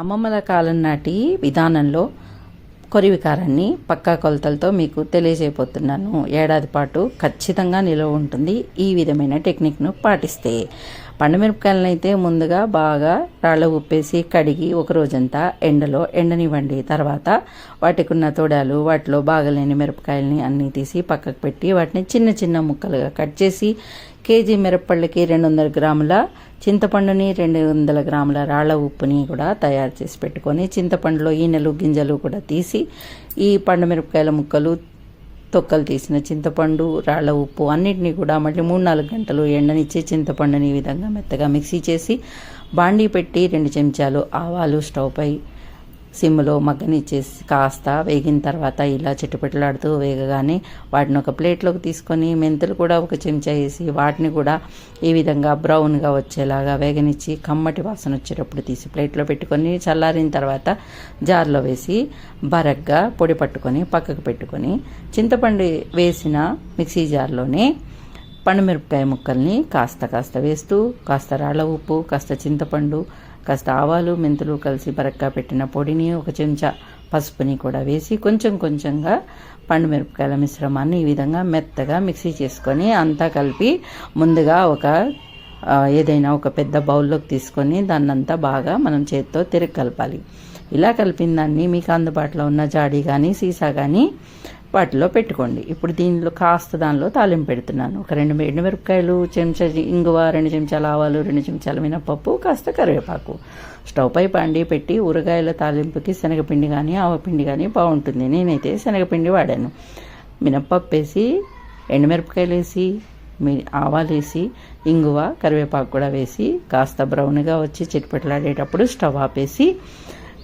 అమ్మమ్మల కాలం నాటి విధానంలో కొరివి కారాన్ని పక్కా కొలతలతో మీకు తెలియజేయబోతున్నాను. ఏడాది పాటు ఖచ్చితంగా నిల్వ ఉంటుంది ఈ విధమైన టెక్నిక్ను పాటిస్తే. పండుమిరపకాయలను అయితే ముందుగా బాగా రాళ్ళ ఉప్పేసి కడిగి ఒక రోజంతా ఎండలో ఎండనివ్వండి. తర్వాత వాటికి ఉన్న తోడాలు, వాటిలో బాగలేని మిరపకాయలని అన్నీ తీసి పక్కకు పెట్టి వాటిని చిన్న చిన్న ముక్కలుగా కట్ చేసి కేజీ మిరపపళ్ళకి 200 గ్రాముల చింతపండుని 200 గ్రాముల రాళ్ల ఉప్పుని కూడా తయారు చేసి పెట్టుకొని చింతపండులో ఈనెలు గింజలు కూడా తీసి ఈ పండు మిరపకాయల ముక్కలు, తొక్కలు తీసిన చింతపండు, రాళ్ల ఉప్పు అన్నిటినీ కూడా మళ్ళీ 3-4 గంటలు ఎండనిచ్చి చింతపండుని ఈ విధంగా మెత్తగా మిక్సీ చేసి బాండీ పెట్టి 2 చెంచాలు ఆవాలు స్టవ్ పై సిమ్లో మగ్గనిచ్చేసి కాస్త వేగిన తర్వాత ఇలా చిట్టుపెట్టలాడుతూ వేగగానే వాటిని ఒక ప్లేట్లోకి తీసుకొని మెంతులు కూడా 1 చెంచా వేసి వాటిని కూడా ఈ విధంగా బ్రౌన్గా వచ్చేలాగా వేగనిచ్చి కమ్మటి వాసన వచ్చేటప్పుడు తీసి ప్లేట్లో పెట్టుకొని చల్లారిన తర్వాత జార్లో వేసి బరగ్గా పొడి పట్టుకొని పక్కకు పెట్టుకొని చింతపండు వేసిన మిక్సీ జార్లోనే పండుమిరపకాయ ముక్కల్ని కాస్త వేస్తూ కాస్త రాళ్ళ ఉప్పు, కాస్త చింతపండు, కాస్త ఆవాలు మెంతులు కలిసి బరగ్గా పెట్టిన పొడిని 1 చెంచా పసుపుని కూడా వేసి కొంచెంగా పండుమిరపకాయల మిశ్రమాన్ని ఈ విధంగా మెత్తగా మిక్సీ చేసుకొని అంతా కలిపి ముందుగా ఏదైనా ఒక పెద్ద బౌల్లోకి తీసుకొని దాన్నంతా బాగా మనం చేతితో తిరిగి కలపాలి. ఇలా కలిపిన దాన్ని మీకు అందుబాటులో ఉన్న జాడీ కానీ సీసా కానీ వాటిలో పెట్టుకోండి. ఇప్పుడు దానిలో తాలింపు పెడుతున్నాను. ఒక 2 ఎండుమిరపకాయలు, చెంచా ఇంగువ, 2 చెంచాల ఆవాలు, 2 చెంచాల మినపప్పు, కాస్త కరివేపాకు. స్టవ్ పై బాండీ పెట్టి ఊరగాయల తాలింపుకి శనగపిండి కానీ ఆవపిండి కానీ బాగుంటుంది. నేనైతే శనగపిండి వాడాను. మినపప్పు వేసి, ఎండుమిరపకాయలు వేసి, ఆవాలు వేసి, ఇంగువ, కరివేపాకు కూడా వేసి కాస్త బ్రౌన్గా వచ్చి చిట్పట్లాడేటప్పుడు స్టవ్ ఆపేసి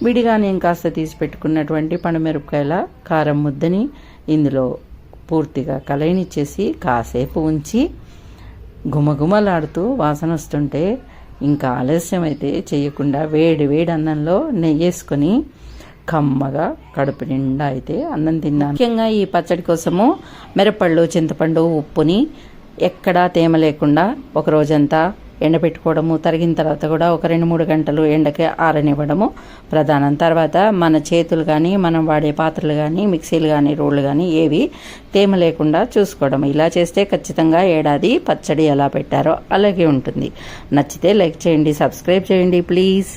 విడిగా నేను కాస్త తీసి పెట్టుకున్నటువంటి పండుమిరపకాయల కారం ముద్దని ఇందులో పూర్తిగా కలయనిచ్చేసి కాసేపు ఉంచి గుమగుమలాడుతూ వాసన వస్తుంటే ఇంకా ఆలస్యం అయితే చేయకుండా వేడి అన్నంలో నెయ్యేసుకొని కమ్మగా కడుపు నిండా అయితే అన్నం తిన్నాను. ముఖ్యంగా ఈ పచ్చడి కోసము మిరపళ్ళు, చింతపండు, ఉప్పుని ఎక్కడా తేమ లేకుండా ఒక రోజంతా ఎండబెట్టుకోవడము, తరిగిన తర్వాత కూడా ఒక 2-3 గంటలు ఎండకి ఆరనివ్వడము ప్రధానం. తర్వాత మన చేతులు కానీ మనం వాడే పాత్రలు కానీ మిక్సీలు కానీ రోళ్ళు కానీ ఏవి తేమ లేకుండా చూసుకోవడం. ఇలా చేస్తే ఖచ్చితంగా ఏడాది పచ్చడి ఎలా పెట్టారో అలాగే ఉంటుంది. నచ్చితే లైక్ చేయండి, సబ్స్క్రైబ్ చేయండి ప్లీజ్.